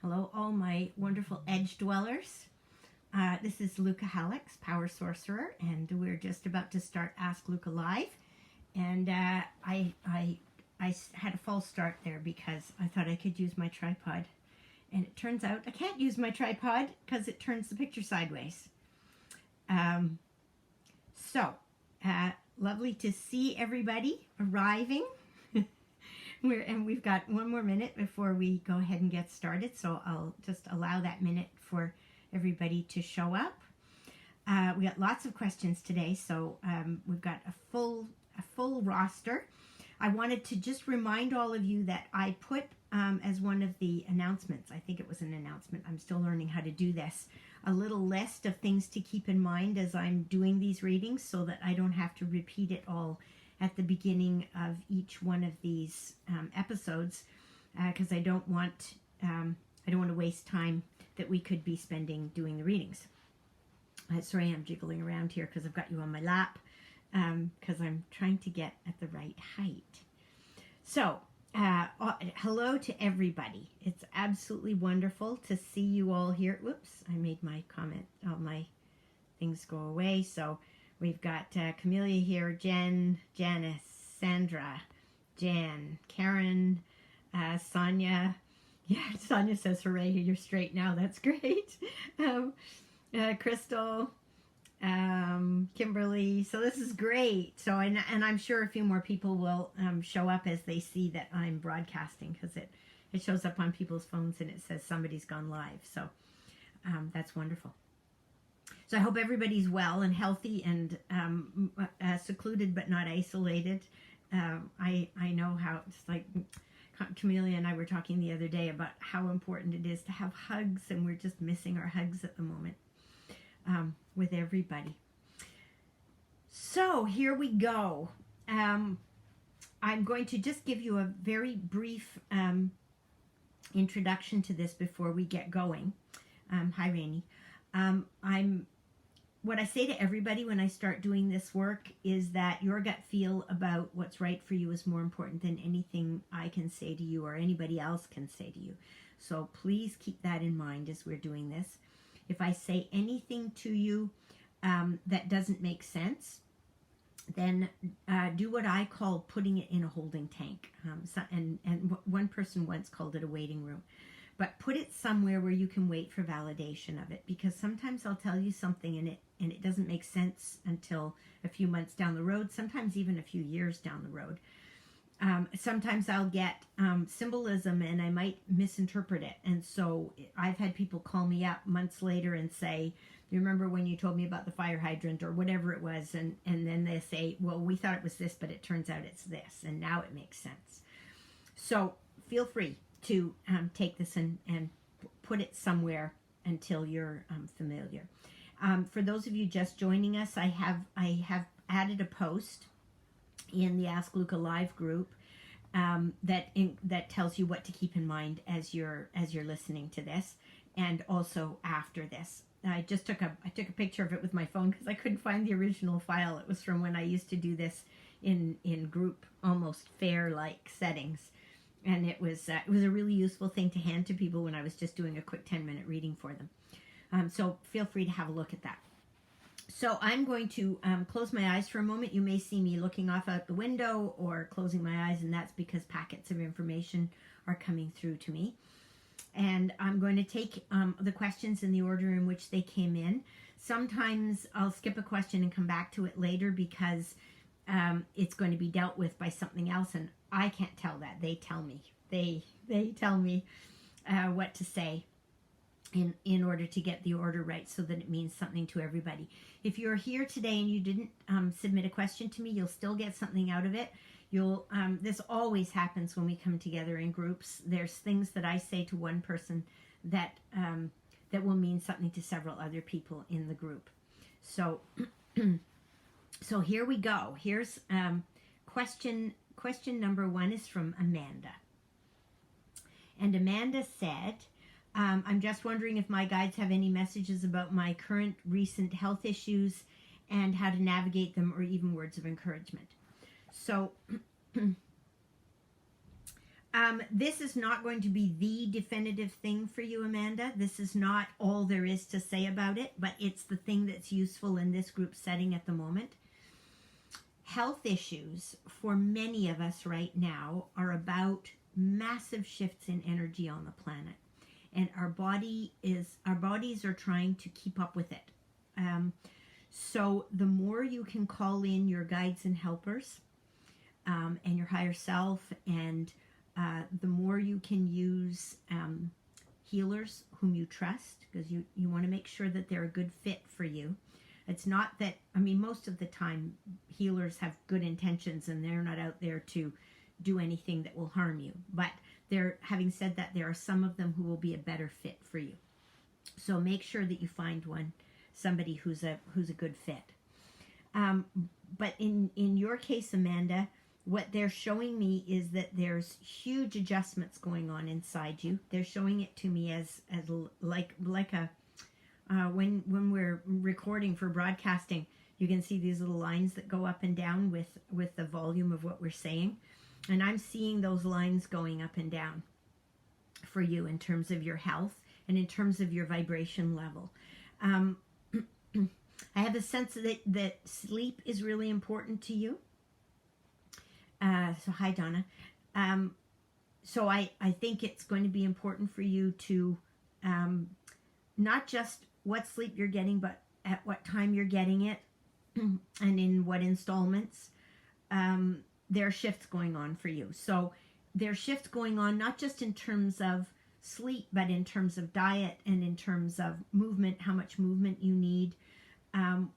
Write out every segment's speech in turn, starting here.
Hello, all my wonderful edge dwellers. This is Lucca Hallex, Power Sorcerer, and we're just about to start Ask Lucca Live. And I had a false start there because I thought I could use my tripod. And it turns out I can't use my tripod because it turns the picture sideways. Lovely to see everybody arriving. We've got one more minute before we go ahead and get started, so I'll just allow that minute for everybody to show up. We got lots of questions today, so we've got a full roster. I wanted to just remind all of you that I put as one of the announcements, I think it was an announcement, I'm still learning how to do this, a little list of things to keep in mind as I'm doing these readings so that I don't have to repeat it all at the beginning of each one of these episodes, because I don't want to waste time that we could be spending doing the readings. Sorry, I'm jiggling around here because I've got you on my lap, because I'm trying to get at the right height. So, hello to everybody. It's absolutely wonderful to see you all here. Whoops, I made my comment. All my things go away. So we've got Camellia here, Jen, Janice, Sandra, Jan, Karen, Sonia. Yeah, Sonia says, hooray, you're straight now. That's great. Crystal, Kimberly. So this is great. So, and I'm sure a few more people will show up as they see that I'm broadcasting, because it shows up on people's phones and it says somebody's gone live. So that's wonderful. So I hope everybody's well and healthy and secluded but not isolated. I know how it's like. Camellia and I were talking the other day about how important it is to have hugs, and we're just missing our hugs at the moment with everybody. So here we go. I'm going to just give you a very brief introduction to this before we get going. Hi, Rainey. What I say to everybody when I start doing this work is that your gut feel about what's right for you is more important than anything I can say to you or anybody else can say to you. So please keep that in mind as we're doing this. If I say anything to you that doesn't make sense, then do what I call putting it in a holding tank. And one person once called it a waiting room. But put it somewhere where you can wait for validation of it, because sometimes I'll tell you something and it doesn't make sense until a few months down the road, sometimes even a few years down the road. Sometimes I'll get symbolism and I might misinterpret it. And so I've had people call me up months later and say, you remember when you told me about the fire hydrant or whatever it was? And then they say, well, we thought it was this, but it turns out it's this. And now it makes sense. So feel free to take this and put it somewhere until you're familiar. For those of you just joining us, I have added a post in the Ask Lucca Live group that tells you what to keep in mind as you're listening to this, and also after this. I took a picture of it with my phone because I couldn't find the original file. It was from when I used to do this in group, almost fair-like settings. And it was a really useful thing to hand to people when I was just doing a quick 10-minute reading for them. So feel free to have a look at that. So I'm going to close my eyes for a moment. You may see me looking off out the window or closing my eyes, and that's because packets of information are coming through to me. And I'm going to take the questions in the order in which they came in. Sometimes I'll skip a question and come back to it later because it's going to be dealt with by something else, and I can't tell that. They tell me. They tell me what to say in order to get the order right so that it means something to everybody. If you're here today and you didn't submit a question to me, you'll still get something out of it. This always happens when we come together in groups. There's things that I say to one person that will mean something to several other people in the group. So so here we go. Here's question number 1 is from Amanda. And Amanda said, I'm just wondering if my guides have any messages about my current recent health issues and how to navigate them, or even words of encouragement. So This is not going to be the definitive thing for you, Amanda. This is not all there is to say about it, but it's the thing that's useful in this group setting at the moment. Health issues for many of us right now are about massive shifts in energy on the planet, and our bodies are trying to keep up with it. So the more you can call in your guides and helpers, and your higher self, and the more you can use healers whom you trust, because you want to make sure that they're a good fit for you. It's not that, I mean, most of the time healers have good intentions and they're not out there to do anything that will harm you. But having said that, there are some of them who will be a better fit for you. So make sure that you find somebody who's a good fit. But in your case, Amanda, what they're showing me is that there's huge adjustments going on inside you. They're showing it to me as like a when we're recording for broadcasting, you can see these little lines that go up and down with the volume of what we're saying. And I'm seeing those lines going up and down for you in terms of your health and in terms of your vibration level. I have a sense that sleep is really important to you. So hi, Donna. So I think it's going to be important for you to not just what sleep you're getting, but at what time you're getting it and in what installments. There are shifts going on for you. So there are shifts going on not just in terms of sleep, but in terms of diet and in terms of movement, how much movement you need.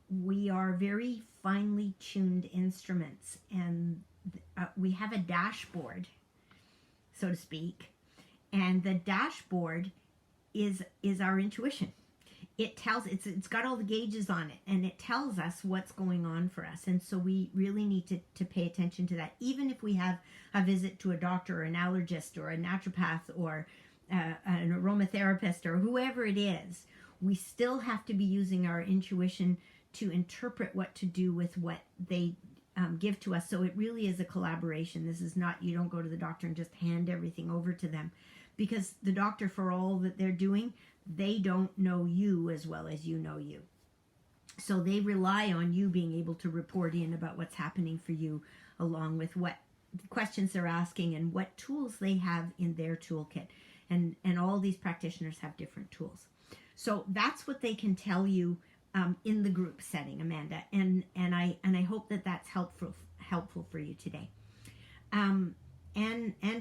We are very finely tuned instruments, and we have a dashboard, so to speak, and the dashboard is our intuition. It tells, it's got all the gauges on it, and it tells us what's going on for us. And so we really need to pay attention to that. Even if we have a visit to a doctor or an allergist or a naturopath or an aromatherapist or whoever it is, we still have to be using our intuition to interpret what to do with what they give to us. So it really is a collaboration. This is not, you don't go to the doctor and just hand everything over to them, because the doctor, for all that they're doing, they don't know you as well as you know you. So they rely on you being able to report in about what's happening for you, along with what questions they're asking and what tools they have in their toolkit. And all these practitioners have different tools. So that's what they can tell you in the group setting, Amanda. And I hope that that's helpful for you today. And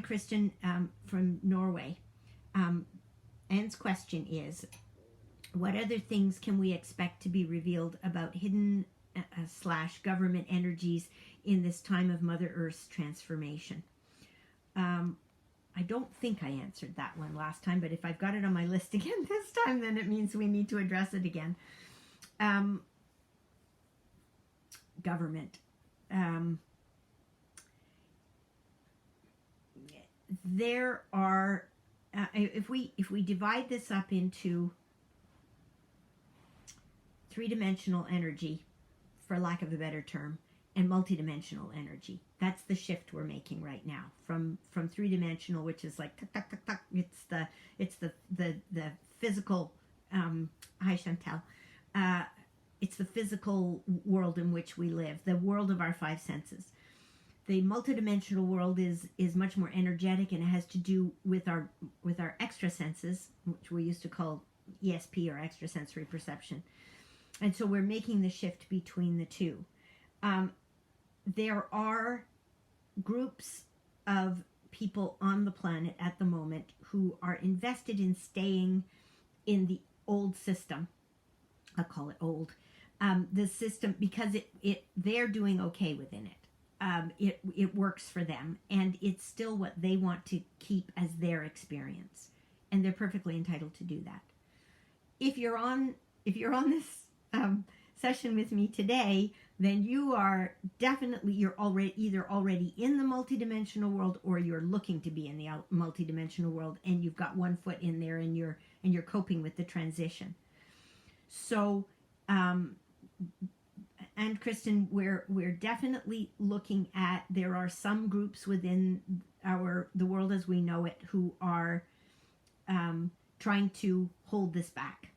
Kristen from Norway. Anne's question is, what other things can we expect to be revealed about hidden / government energies in this time of Mother Earth's transformation? I don't think I answered that one last time, but if I've got it on my list again this time, then it means we need to address it again. Government. There are, if we divide this up into three-dimensional energy, for lack of a better term, and multidimensional energy. That's the shift we're making right now from three-dimensional, which is like tuck, tuck, tuck, tuck. It's the physical. Hi, Chantel. It's the physical world in which we live, the world of our five senses. The multidimensional world is much more energetic, and it has to do with our extra senses, which we used to call ESP, or extrasensory perception. And so we're making the shift between the two. There are groups of people on the planet at the moment who are invested in staying in the old system. I'll call it old. The system, because they're doing okay within it. It works for them, and it's still what they want to keep as their experience, and they're perfectly entitled to do that. If you're on this session with me today, then you are definitely, you're already in the multidimensional world, or you're looking to be in the multidimensional world, and you've got one foot in there, and you're coping with the transition. So, and Kristen, we're definitely looking at, there are some groups within the world as we know it, who are trying to hold this back.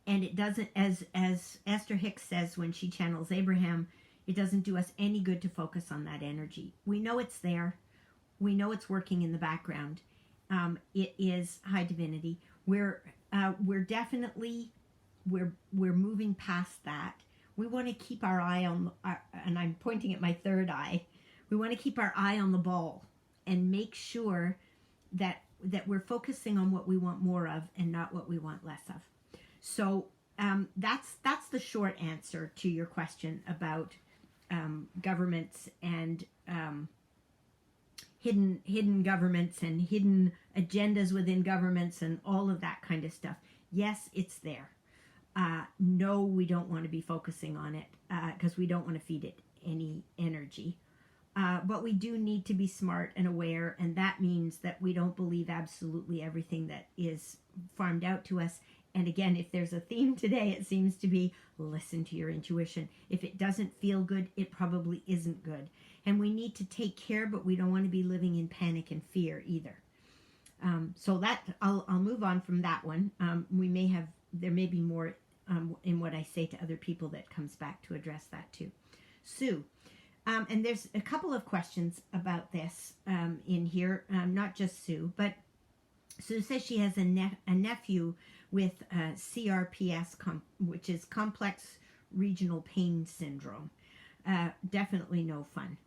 And it doesn't, as Esther Hicks says when she channels Abraham, it doesn't do us any good to focus on that energy. We know it's there. We know it's working in the background. It is high divinity. We're definitely we're moving past that. We want to keep our eye on, and I'm pointing at my third eye. We want to keep our eye on the ball and make sure that we're focusing on what we want more of and not what we want less of. So that's the short answer to your question about governments and hidden governments and hidden agendas within governments and all of that kind of stuff. Yes, it's there. No, we don't want to be focusing on it because we don't want to feed it any energy. But we do need to be smart and aware, and that means that we don't believe absolutely everything that is farmed out to us. And again, if there's a theme today, it seems to be listen to your intuition. If it doesn't feel good, it probably isn't good. And we need to take care, but we don't want to be living in panic and fear either. So that I'll move on from that one. There may be more in what I say to other people that comes back to address that too. Sue. And there's a couple of questions about this in here, not just Sue, but Sue says she has a nephew with CRPS, which is Complex Regional Pain Syndrome. Definitely no fun.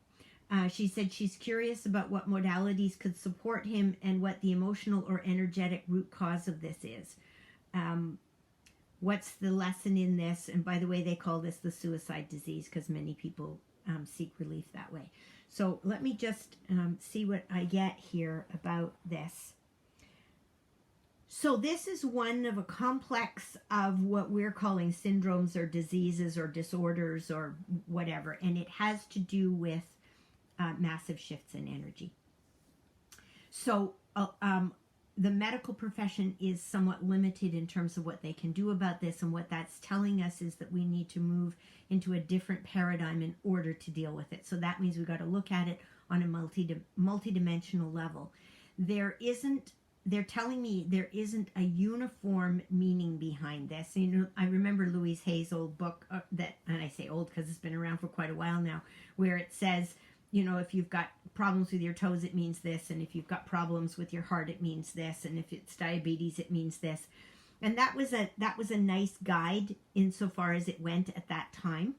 She said she's curious about what modalities could support him and what the emotional or energetic root cause of this is. What's the lesson in this? And by the way, they call this the suicide disease because many people seek relief that way. So let me just see what I get here about this. So this is one of a complex of what we're calling syndromes or diseases or disorders or whatever, and it has to do with massive shifts in energy. So the medical profession is somewhat limited in terms of what they can do about this, and what that's telling us is that we need to move into a different paradigm in order to deal with it. So that means we've got to look at it on a multidimensional level. They're telling me there isn't a uniform meaning behind this. You know, I remember Louise Hay's old book and I say old because it's been around for quite a while now, where it says, you know, if you've got problems with your toes, it means this, and if you've got problems with your heart, it means this, and if it's diabetes, it means this. And that was a nice guide insofar as it went at that time.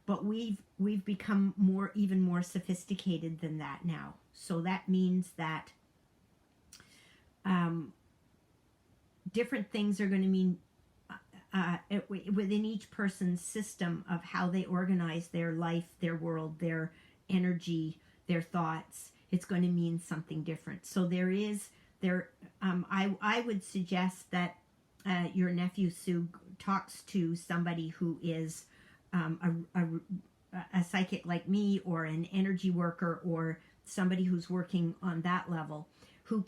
But we've become even more sophisticated than that now. So that means that different things are going to mean within each person's system of how they organize their life, their world, their energy, their thoughts. It's going to mean something different. So I would suggest that your nephew Sue talks to somebody who is a psychic like me, or an energy worker, or somebody who's working on that level, whose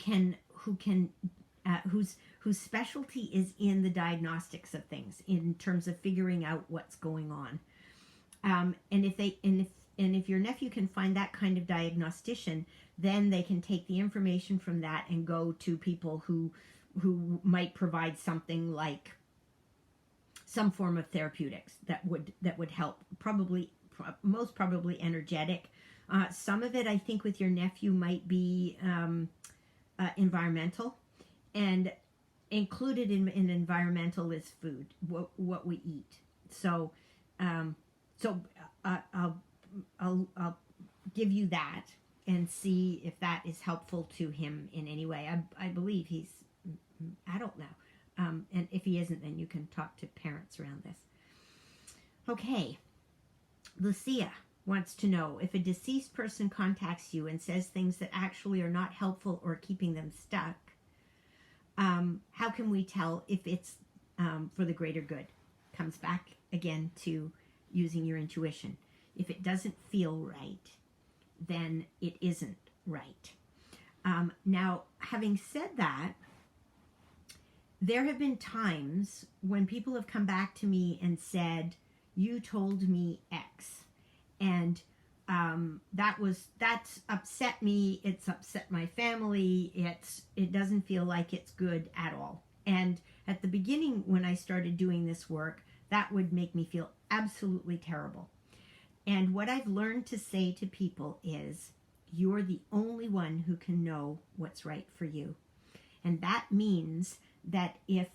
specialty is in the diagnostics of things in terms of figuring out what's going on. And if your nephew can find that kind of diagnostician, then they can take the information from that and go to people who might provide something like some form of therapeutics that would help. Most probably energetic. Some of it, I think, with your nephew might be environmental, and included in environmental is food, what we eat. So I'll give you that and see if that is helpful to him in any way. I believe he's adult now, and if he isn't, then you can talk to parents around this. Okay, Lucia wants to know, if a deceased person contacts you and says things that actually are not helpful or keeping them stuck, how can we tell if it's for the greater good? Comes back again to using your intuition. If it doesn't feel right, then it isn't right. Now, having said that, there have been times when people have come back to me and said, you told me X, and that's upset me. It's upset my family. It doesn't feel like it's good at all. And at the beginning, when I started doing this work, that would make me feel absolutely terrible. And what I've learned to say to people is, you're the only one who can know what's right for you. And that means that if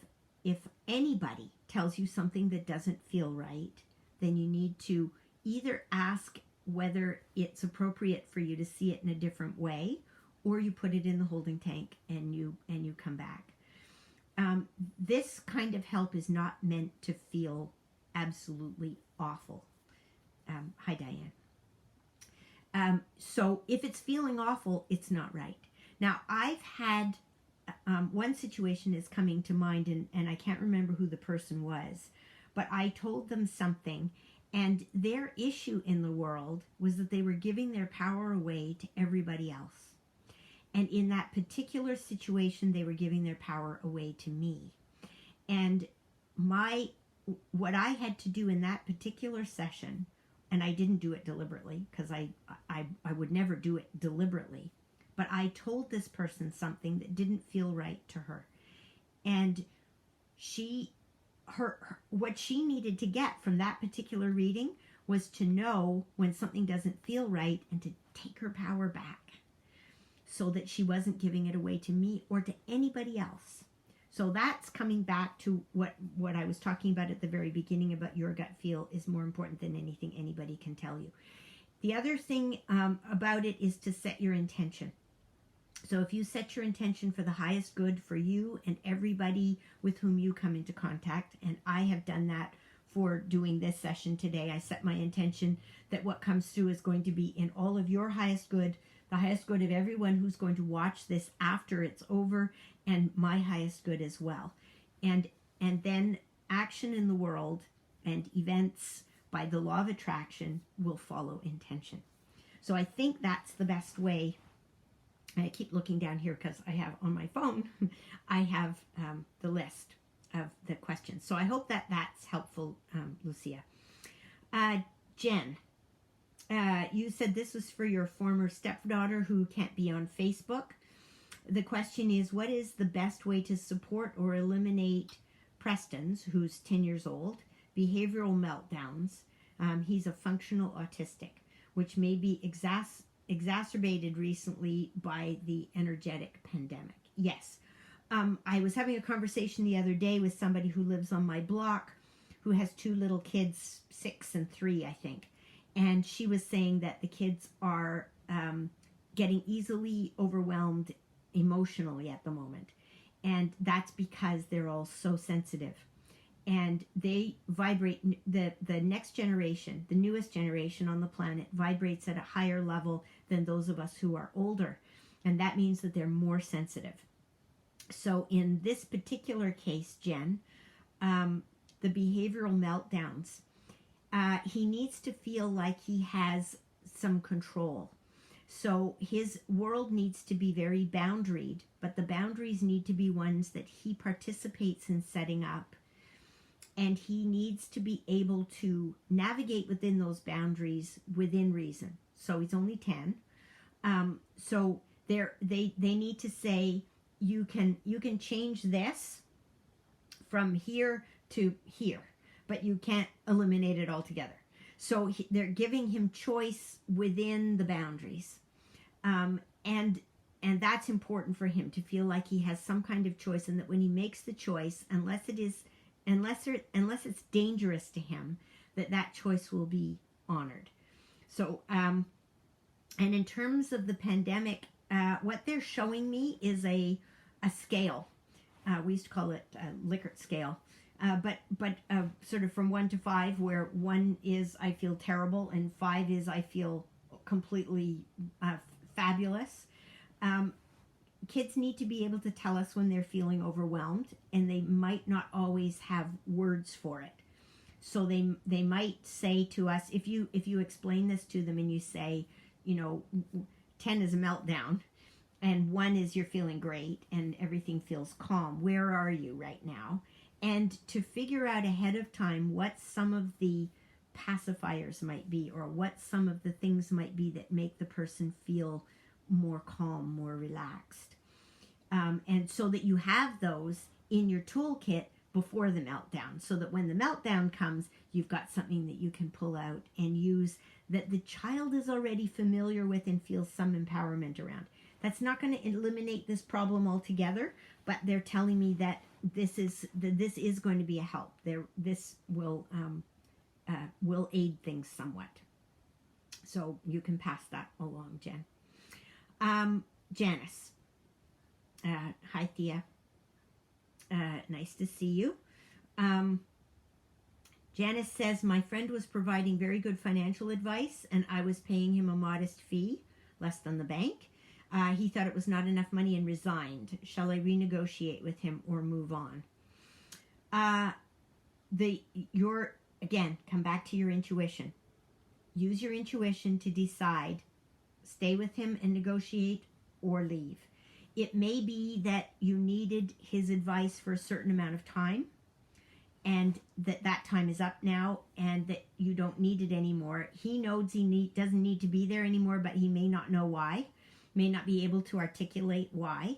anybody tells you something that doesn't feel right, then you need to either ask whether it's appropriate for you to see it in a different way, or you put it in the holding tank and you come back. This kind of help is not meant to feel absolutely awful. Hi, Diane. So if it's feeling awful, it's not right. Now, I've had one situation is coming to mind, and I can't remember who the person was, but I told them something, and their issue in the world was that they were giving their power away to everybody else. And in that particular situation, they were giving their power away to me. And what I had to do in that particular session, and I didn't do it deliberately, because I would never do it deliberately, but I told this person something that didn't feel right to her. And what she needed to get from that particular reading was to know when something doesn't feel right and to take her power back, so that she wasn't giving it away to me or to anybody else. So that's coming back to what I was talking about at the very beginning about your gut feel is more important than anything anybody can tell you. The other thing about it is to set your intention. So if you set your intention for the highest good for you and everybody with whom you come into contact, and I have done that for doing this session today, I set my intention that what comes through is going to be in all of your highest good, the highest good of everyone who's going to watch this after it's over, and my highest good as well. And then action in the world and events by the law of attraction will follow intention. So I think that's the best way. And I keep looking down here because I have on my phone, I have the list of the questions. So I hope that that's helpful, Lucia. Jen, you said this was for your former stepdaughter who can't be on Facebook. The question is, what is the best way to support or eliminate Preston's, who's 10 years old, behavioral meltdowns? He's a functional autistic, which may be exacerbated recently by the energetic pandemic. Yes. I was having a conversation the other day with somebody who lives on my block who has two little kids, 6 and 3, I think. And she was saying that the kids are getting easily overwhelmed emotionally at the moment. And that's because they're all so sensitive. And they vibrate, the next generation, the newest generation on the planet, vibrates at a higher level than those of us who are older. And that means that they're more sensitive. So in this particular case, Jen, the behavioral meltdowns, he needs to feel like he has some control. So his world needs to be very boundaried, but the boundaries need to be ones that he participates in setting up. And he needs to be able to navigate within those boundaries within reason. So he's only 10. So they need to say, you can change this from here to here, but you can't eliminate it altogether. So they're giving him choice within the boundaries. And that's important for him to feel like he has some kind of choice, and that when he makes the choice, unless it's dangerous to him, that choice will be honored. So, and in terms of the pandemic, what they're showing me is a scale. We used to call it a Likert scale. But sort of from 1 to 5, where 1 is I feel terrible and 5 is I feel completely fabulous. Kids need to be able to tell us when they're feeling overwhelmed, and they might not always have words for it. So they might say to us, if you explain this to them and you say, 10 is a meltdown and 1 is you're feeling great and everything feels calm, where are you right now? And to figure out ahead of time what some of the pacifiers might be, or what some of the things might be that make the person feel more calm, more relaxed. And so that you have those in your toolkit before the meltdown, so that when the meltdown comes, you've got something that you can pull out and use that the child is already familiar with and feels some empowerment around. That's not going to eliminate this problem altogether, but they're telling me that this is going to be a help. This will aid things somewhat. So you can pass that along, Jen. Janice. Hi, Thea. Nice to see you. Janice says, my friend was providing very good financial advice and I was paying him a modest fee, less than the bank. He thought it was not enough money and resigned. Shall I renegotiate with him or move on? Again, come back to your intuition. Use your intuition to decide, stay with him and negotiate or leave. It may be that you needed his advice for a certain amount of time and that time is up now and that you don't need it anymore. He knows doesn't need to be there anymore, but he may not know why, may not be able to articulate why.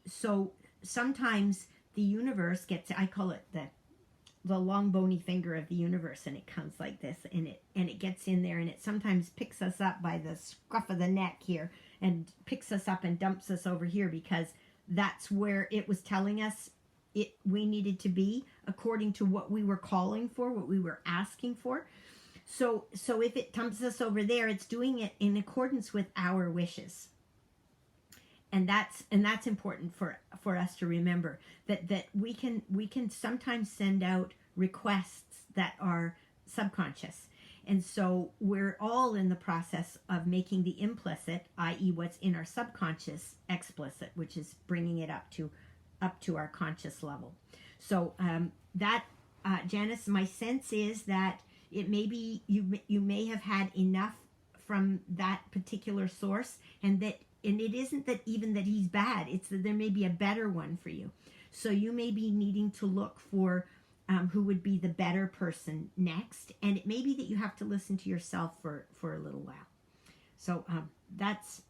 So sometimes the universe gets, I call it the long bony finger of the universe, and it comes like this, and it gets in there, and it sometimes picks us up by the scruff of the neck here and picks us up and dumps us over here, because that's where it was telling us we needed to be according to what we were calling for, what we were asking for. So if it dumps us over there, it's doing it in accordance with our wishes. And that's important for us to remember, that we can sometimes send out requests that are subconscious. And so we're all in the process of making the implicit, i.e. what's in our subconscious, explicit, which is bringing it up to our conscious level. So Janice, my sense is that it may be you may have had enough from that particular source, and it isn't that even that he's bad, it's that there may be a better one for you. So you may be needing to look for who would be the better person next, and it may be that you have to listen to yourself for a little while. So that's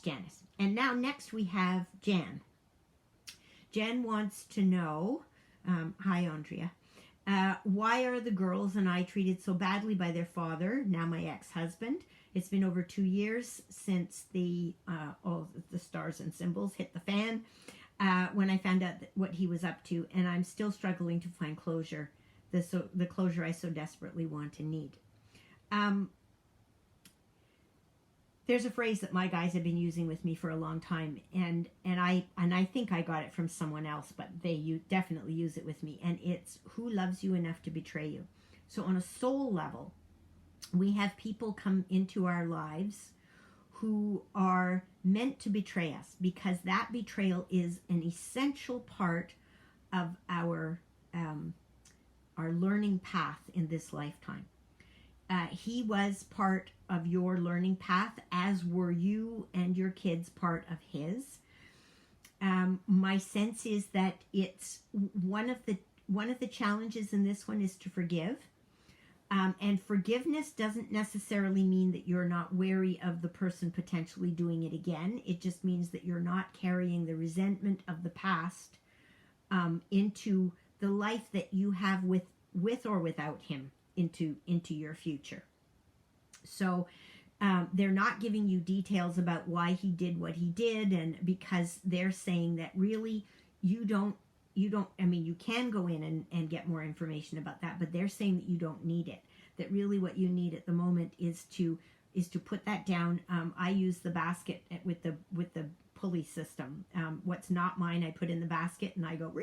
Janice. And now next we have Jan. Jan wants to know, hi Andrea, why are the girls and I treated so badly by their father, now my ex-husband? It's been over 2 years since all the stars and symbols hit the fan when I found out what he was up to, and I'm still struggling to find closure, the closure I so desperately want and need. There's a phrase that my guys have been using with me for a long time, and I think I got it from someone else, but they definitely use it with me, and it's who loves you enough to betray you. So on a soul level, we have people come into our lives who are meant to betray us, because that betrayal is an essential part of our learning path in this lifetime. He was part of your learning path, as were you and your kids part of his. My sense is that it's one of the challenges in this one is to forgive. And forgiveness doesn't necessarily mean that you're not wary of the person potentially doing it again. It just means that you're not carrying the resentment of the past into the life that you have with or without him into your future. So they're not giving you details about why he did what he did, and because they're saying that really you don't, I mean, you can go in and get more information about that, but they're saying that you don't need it. That really what you need at the moment is to put that down. I use the basket with the pulley system. What's not mine, I put in the basket and I go,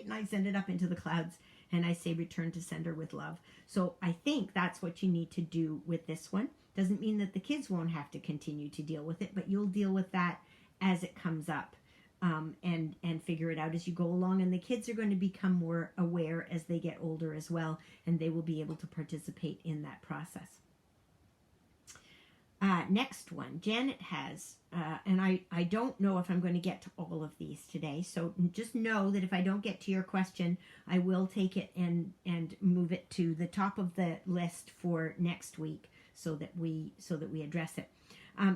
and I send it up into the clouds, and I say, return to sender with love. So I think that's what you need to do with this one. Doesn't mean that the kids won't have to continue to deal with it, but you'll deal with that as it comes up. And figure it out as you go along, and the kids are going to become more aware as they get older as well, and they will be able to participate in that process. Next one, Janet has, and I don't know if I'm going to get to all of these today, so just know that if I don't get to your question, I will take it and move it to the top of the list for next week so that we address it.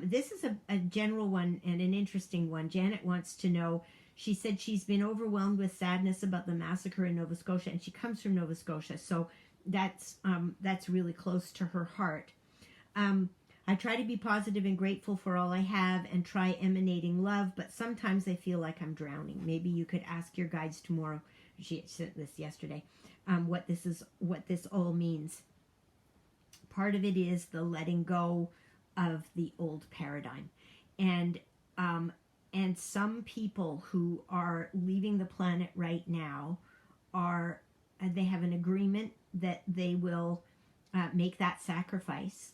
This is a general one and an interesting one. Janet wants to know, she said she's been overwhelmed with sadness about the massacre in Nova Scotia, and she comes from Nova Scotia, so that's really close to her heart. I try to be positive and grateful for all I have and try emanating love, but sometimes I feel like I'm drowning. Maybe you could ask your guides tomorrow. She sent this yesterday. What this all means. Part of it is the letting go of the old paradigm, and some people who are leaving the planet right now they have an agreement that they will make that sacrifice.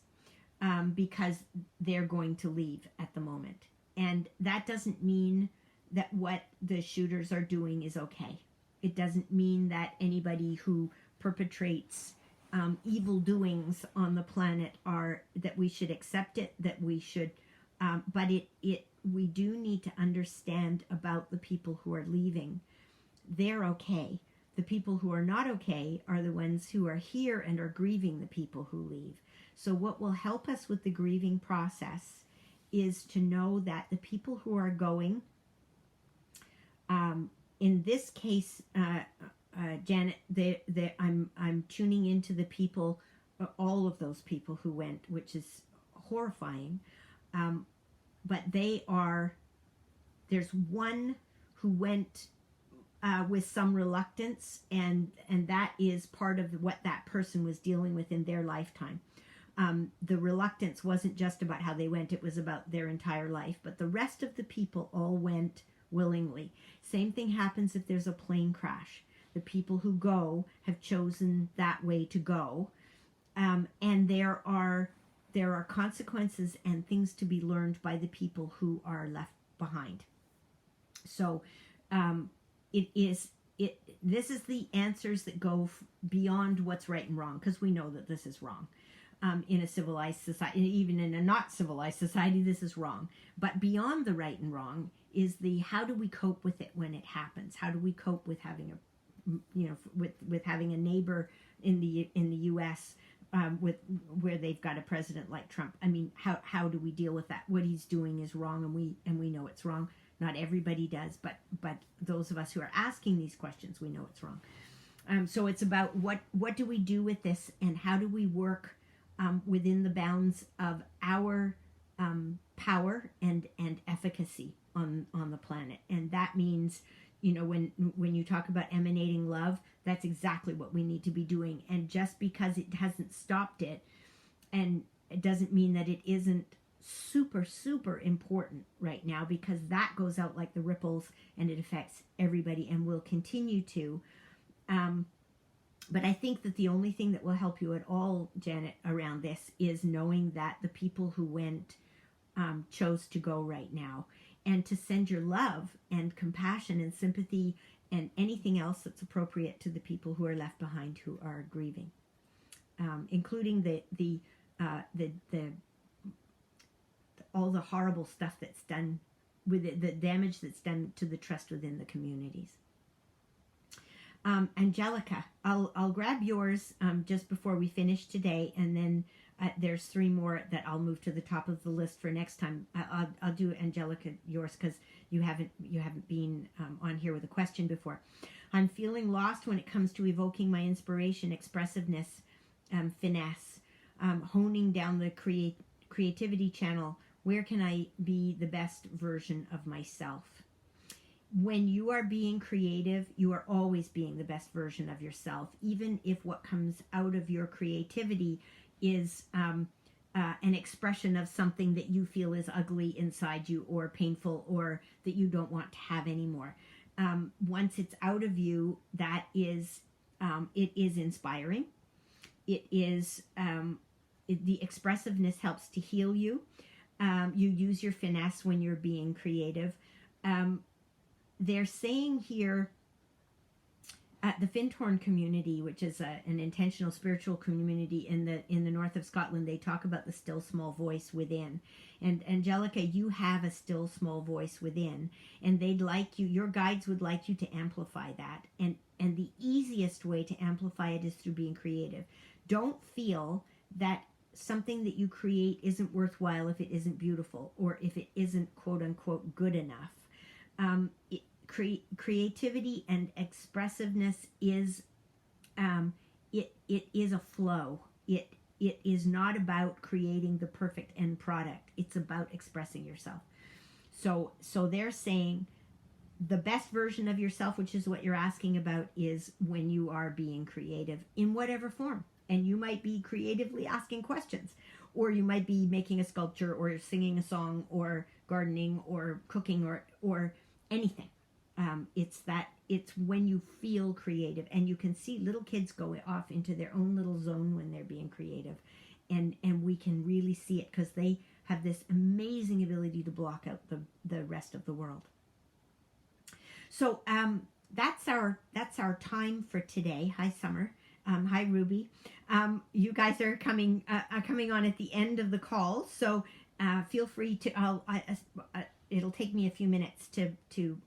Because they're going to leave at the moment. And that doesn't mean that what the shooters are doing is okay. It doesn't mean that anybody who perpetrates evil doings on the planet that we should accept it, that we should, but we do need to understand about the people who are leaving. They're okay. The people who are not okay are the ones who are here and are grieving the people who leave. So what will help us with the grieving process is to know that the people who are going, in this case, Janet, I'm tuning into the people, all of those people who went, which is horrifying. But there's one who went with some reluctance, and that is part of what that person was dealing with in their lifetime. The reluctance wasn't just about how they went, it was about their entire life. But the rest of the people all went willingly. Same thing happens if there's a plane crash. The people who go have chosen that way to go. And there are consequences and things to be learned by the people who are left behind. So this is the answers that go beyond what's right and wrong, because we know that this is wrong. In a civilized society, even in a not civilized society, this is wrong. But beyond the right and wrong is the how do we cope with it when it happens? How do we cope with having with having a neighbor in the U.S. Where they've got a president like Trump? I mean, how do we deal with that? What he's doing is wrong, and we know it's wrong. Not everybody does, but those of us who are asking these questions, we know it's wrong. So it's about what do we do with this, and how do we work within the bounds of our power and efficacy on the planet. And that means, when you talk about emanating love, that's exactly what we need to be doing. And just because it hasn't stopped it, and it doesn't mean that it isn't super, super important right now, because that goes out like the ripples and it affects everybody and will continue to. But I think that the only thing that will help you at all, Janet, around this is knowing that the people who went chose to go right now, and to send your love and compassion and sympathy and anything else that's appropriate to the people who are left behind who are grieving, including the all the horrible stuff that's done with it, the damage that's done to the trust within the communities. Angelica, I'll grab yours just before we finish today, and then there's 3 more that I'll move to the top of the list for next time. I'll do Angelica yours because you haven't been on here with a question before. I'm feeling lost when it comes to evoking my inspiration, expressiveness, finesse, honing down the creativity channel. Where can I be the best version of myself? When you are being creative, you are always being the best version of yourself, even if what comes out of your creativity is an expression of something that you feel is ugly inside you, or painful, or that you don't want to have anymore. Once it's out of you, that is, it is inspiring. It is, the expressiveness helps to heal you. You use your finesse when you're being creative. They're saying here at the Fintorn community, which is an intentional spiritual community in the north of Scotland, they talk about the still small voice within. And Angelica, you have a still small voice within, and they'd like you, your guides would like you to amplify that. And the easiest way to amplify it is through being creative. Don't feel that something that you create isn't worthwhile if it isn't beautiful, or if it isn't quote unquote good enough. Creativity and expressiveness is it is a flow. It is not about creating the perfect end product. It's about expressing yourself. So they're saying the best version of yourself, which is what you're asking about, is when you are being creative in whatever form. And you might be creatively asking questions, or you might be making a sculpture, or singing a song, or gardening, or cooking, or anything. It's when you feel creative, and you can see little kids go off into their own little zone when they're being creative, and we can really see it because they have this amazing ability to block out the rest of the world. So that's our time for today. Hi, Summer. Hi, Ruby. You guys are coming on at the end of the call, so feel free to. It'll take me a few minutes to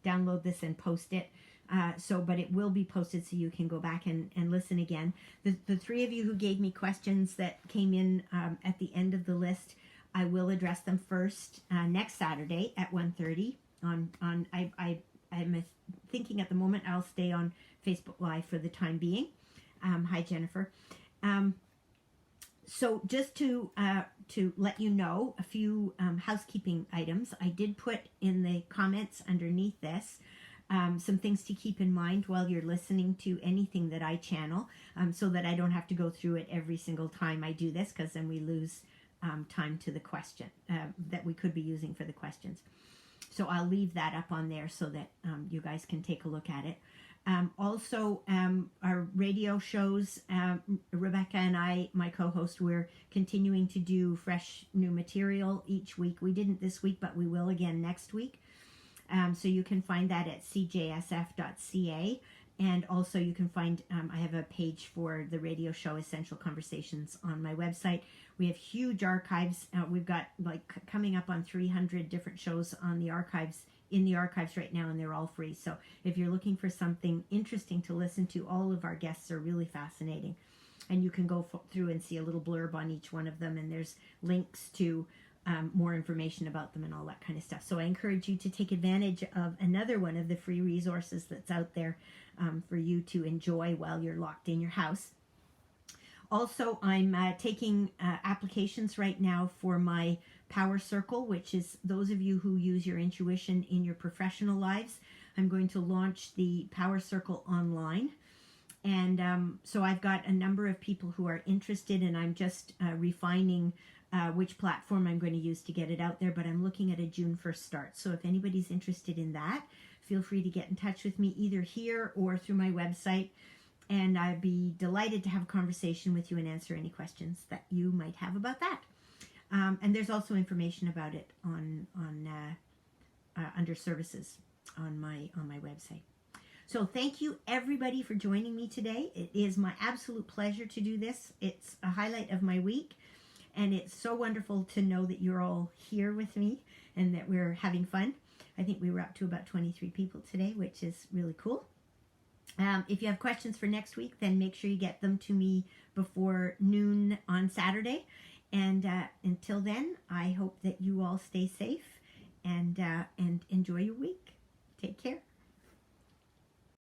download this and post it. But it will be posted so you can go back and listen again. The three of you who gave me questions that came in at the end of the list, I will address them first next Saturday at 1:30. I'm thinking at the moment I'll stay on Facebook Live for the time being. Hi, Jennifer. So just to let you know a few housekeeping items, I did put in the comments underneath this some things to keep in mind while you're listening to anything that I channel, so that I don't have to go through it every single time I do this, because then we lose time to the question that we could be using for the questions. So I'll leave that up on there so that you guys can take a look at it. Also, our radio shows, Rebecca and I, my co-host, we're continuing to do fresh new material each week. We didn't this week, but we will again next week. So you can find that at cjsf.ca. And also you can find, I have a page for the radio show Essential Conversations on my website. We have huge archives. We've got coming up on 300 different shows on the archives, in the archives right now, and they're all free. So if you're looking for something interesting to listen to, all of our guests are really fascinating. And you can go through and see a little blurb on each one of them, and there's links to more information about them and all that kind of stuff. So I encourage you to take advantage of another one of the free resources that's out there for you to enjoy while you're locked in your house. Also, I'm taking applications right now for my Power Circle, which is those of you who use your intuition in your professional lives. I'm going to launch the Power Circle online. And so I've got a number of people who are interested, and I'm just refining which platform I'm going to use to get it out there, but I'm looking at a June 1st start. So if anybody's interested in that, feel free to get in touch with me either here or through my website, and I'd be delighted to have a conversation with you and answer any questions that you might have about that. And there's also information about it on under services on my website. So thank you everybody for joining me today. It is my absolute pleasure to do this. It's a highlight of my week. And it's so wonderful to know that you're all here with me and that we're having fun. I think we were up to about 23 people today, which is really cool. If you have questions for next week, then make sure you get them to me before noon on Saturday. And until then, I hope that you all stay safe and enjoy your week. Take care.